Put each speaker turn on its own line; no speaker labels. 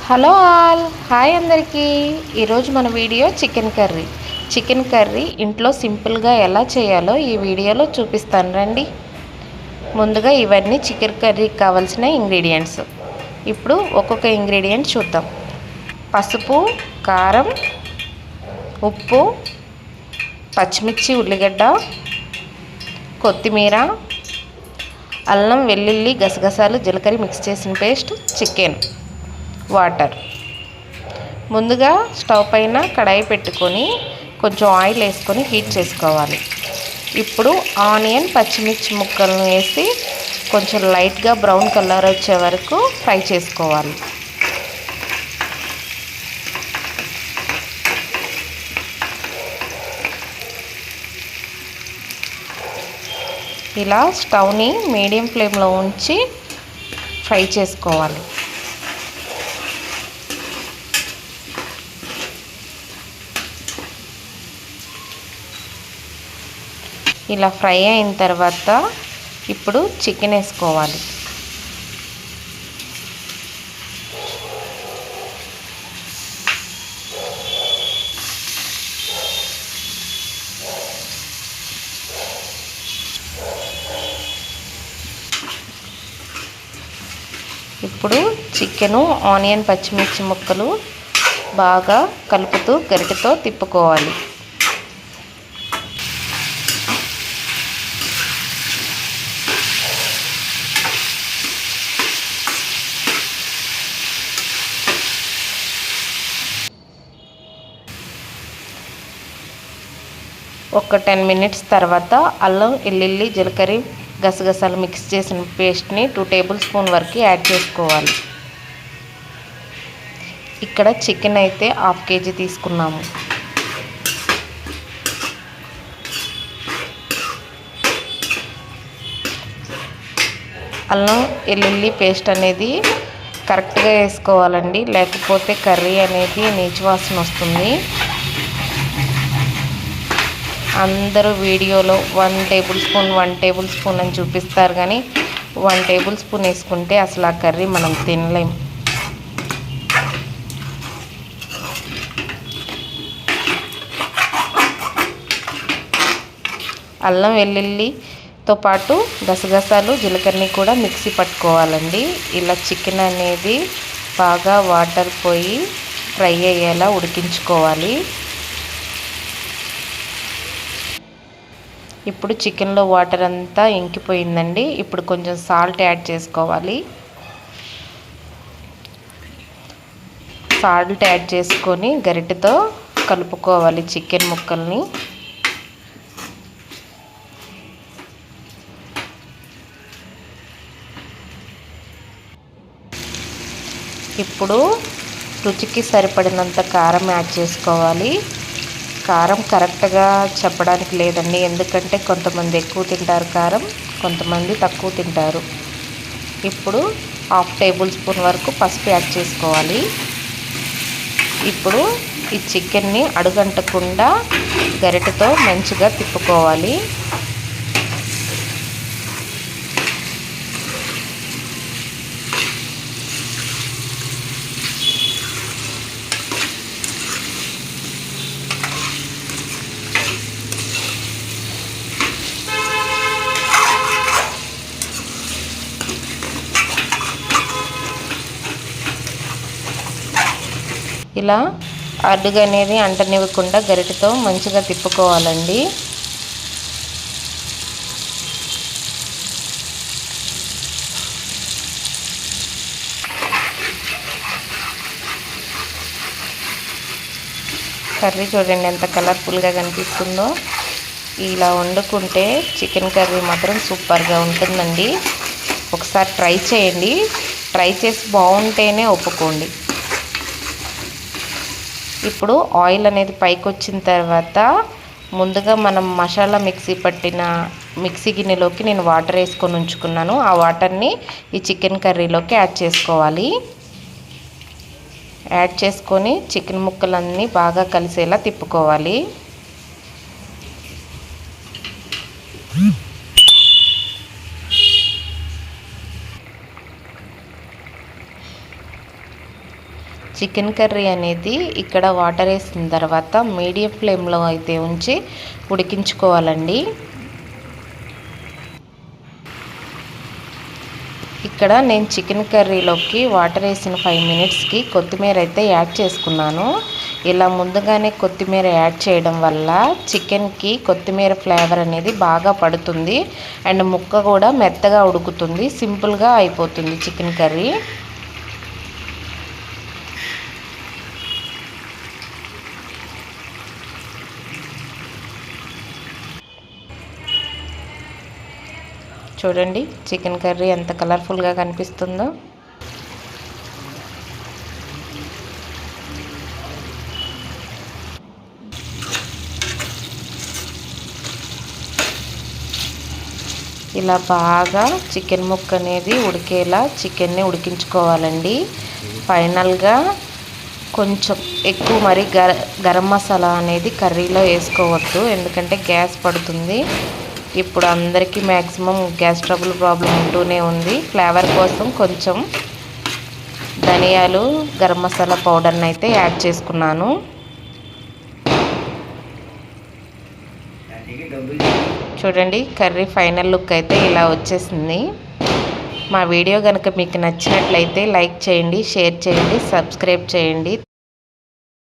Hello all, hi అందరికీ. ఈరోజు మన వీడియో చికెన్ కర్రీ ఇంట్లో సింపుల్గా ఎలా చేయాలో ఈ వీడియోలో చూపిస్తాను రండి. ముందుగా ఇవన్నీ చికెన్ కర్రీకి కావాల్సిన ఇంగ్రీడియంట్స్. ఇప్పుడు ఒక్కొక్క ఇంగ్రీడియంట్ చూద్దాం. పసుపు, కారం, ఉప్పు, పచ్చిమిర్చి, ఉల్లిగడ్డ, కొత్తిమీర, అల్లం, వెల్లుల్లి, గసగసాలు, జీలకర్ర మిక్స్ చేసిన పేస్ట్, చికెన్, వాటర్. ముందుగా స్టవ్ పైన కడాయి పెట్టుకొని కొంచెం ఆయిల్ వేసుకొని హీట్ చేసుకోవాలి. ఇప్పుడు ఆనియన్, పచ్చిమిర్చి ముక్కలను వేసి కొంచెం లైట్గా బ్రౌన్ కలర్ వచ్చే వరకు ఫ్రై చేసుకోవాలి. ఇలా స్టవ్ని మీడియం ఫ్లేమ్లో ఉంచి ఫ్రై చేసుకోవాలి. ఇలా ఫ్రై అయిన తర్వాత ఇప్పుడు చికెన్ వేసుకోవాలి. ఇప్పుడు చికెను, ఆనియన్, పచ్చిమిర్చి ముక్కలు బాగా కలుపుతూ గరిటెతో తిప్పుకోవాలి. ఒక 10 మినిట్స్ తర్వాత అల్లం, వెల్లుల్లి, జీలకర్ర, గసగసాలు మిక్స్ చేసిన పేస్ట్ని 2 టేబుల్ స్పూన్ వరకు యాడ్ చేసుకోవాలి. ఇక్కడ చికెన్ అయితే 1/2 కేజీ తీసుకున్నాము. అల్లం, వెల్లుల్లి పేస్ట్ అనేది కరెక్ట్గా వేసుకోవాలండి, లేకపోతే కర్రీ అనేది నీచు వాసన వస్తుంది. అందరూ వీడియోలో 1 టేబుల్ స్పూన్ అని చూపిస్తారు, కానీ 1 టేబుల్ స్పూన్ వేసుకుంటే అసలు ఆ కర్రీ మనం తినలేం. అల్లం, వెల్లుల్లితో పాటు గసగసాలు, జీలకర్రని కూడా మిక్సీ పట్టుకోవాలండి. ఇలా చికెన్ అనేది బాగా వాటర్ పోయి ఫ్రై అయ్యేలా ఉడికించుకోవాలి. ఇప్పుడు చికెన్లో వాటర్ అంతా ఇంకిపోయిందండి. ఇప్పుడు కొంచెం సాల్ట్ యాడ్ చేసుకోవాలి. సాల్ట్ యాడ్ చేసుకొని గరిటెతో కలుపుకోవాలి చికెన్ ముక్కల్ని. ఇప్పుడు రుచికి సరిపడినంత కారం యాడ్ చేసుకోవాలి. కారం కరెక్ట్గా చెప్పడానికి లేదండి, ఎందుకంటే కొంతమంది ఎక్కువ తింటారు కారం, కొంతమంది తక్కువ తింటారు. ఇప్పుడు 1/2 టేబుల్ స్పూన్ వరకు పసుపు యాడ్ చేసుకోవాలి. ఇప్పుడు ఈ చికెన్ని అడుగంటకుండా గరిటెతో మంచిగా తిప్పుకోవాలి. ఇలా అడుగు అనేది అంటనివ్వకుండా గరిటెతో మంచిగా తిప్పుకోవాలండి. కర్రీ చూడండి ఎంత కలర్ఫుల్గా కనిపిస్తుందో. ఇలా వండుకుంటే చికెన్ కర్రీ మాత్రం సూపర్గా ఉంటుందండి. ఒకసారి ట్రై చేయండి, ట్రై చేసి బాగుంటేనే ఒప్పుకోండి. ఇప్పుడు ఆయిల్ అనేది పైకి వచ్చిన తర్వాత ముందుగా మనం మసాలా మిక్సీ గిన్నెలోకి నేను వాటర్ వేసుకొని ఉంచుకున్నాను. ఆ వాటర్ని ఈ చికెన్ కర్రీలోకి యాడ్ చేసుకోవాలి. యాడ్ చేసుకొని చికెన్ ముక్కలన్నీ బాగా కలిసేలా తిప్పుకోవాలి. చికెన్ కర్రీ అనేది ఇక్కడ వాటర్ వేసిన తర్వాత మీడియం ఫ్లేమ్లో అయితే ఉంచి ఉడికించుకోవాలండి. ఇక్కడ నేను చికెన్ కర్రీలోకి వాటర్ వేసిన 5 మినిట్స్కి కొత్తిమీర అయితే యాడ్ చేసుకున్నాను. ఇలా ముందుగానే కొత్తిమీర యాడ్ చేయడం వల్ల చికెన్కి కొత్తిమీర ఫ్లేవర్ అనేది బాగా పడుతుంది అండ్ ముక్క కూడా మెత్తగా ఉడుకుతుంది. సింపుల్గా అయిపోతుంది చికెన్ కర్రీ. చూడండి చికెన్ కర్రీ ఎంత కలర్ఫుల్గా కనిపిస్తుందో. ఇలా బాగా చికెన్ ముక్క అనేది ఉడికేలా చికెన్ని ఉడికించుకోవాలండి. ఫైనల్గా కొంచెం ఎక్కువ మరి గరం మసాలా అనేది కర్రీలో వేసుకోవద్దు, ఎందుకంటే గ్యాస్ పడుతుంది. ఇప్పుడు అందరికీ మ్యాక్సిమం గ్యాస్ ట్రబుల్ ప్రాబ్లం ఉంటూనే ఉంది. ఫ్లేవర్ కోసం కొంచెం ధనియాలు గరం మసాలా పౌడర్ని అయితే యాడ్ చేసుకున్నాను. చూడండి కర్రీ ఫైనల్ లుక్ అయితే ఇలా వచ్చేసింది. మా వీడియో కనుక మీకు నచ్చినట్లయితే లైక్ చేయండి, షేర్ చేయండి, సబ్స్క్రైబ్ చేయండి.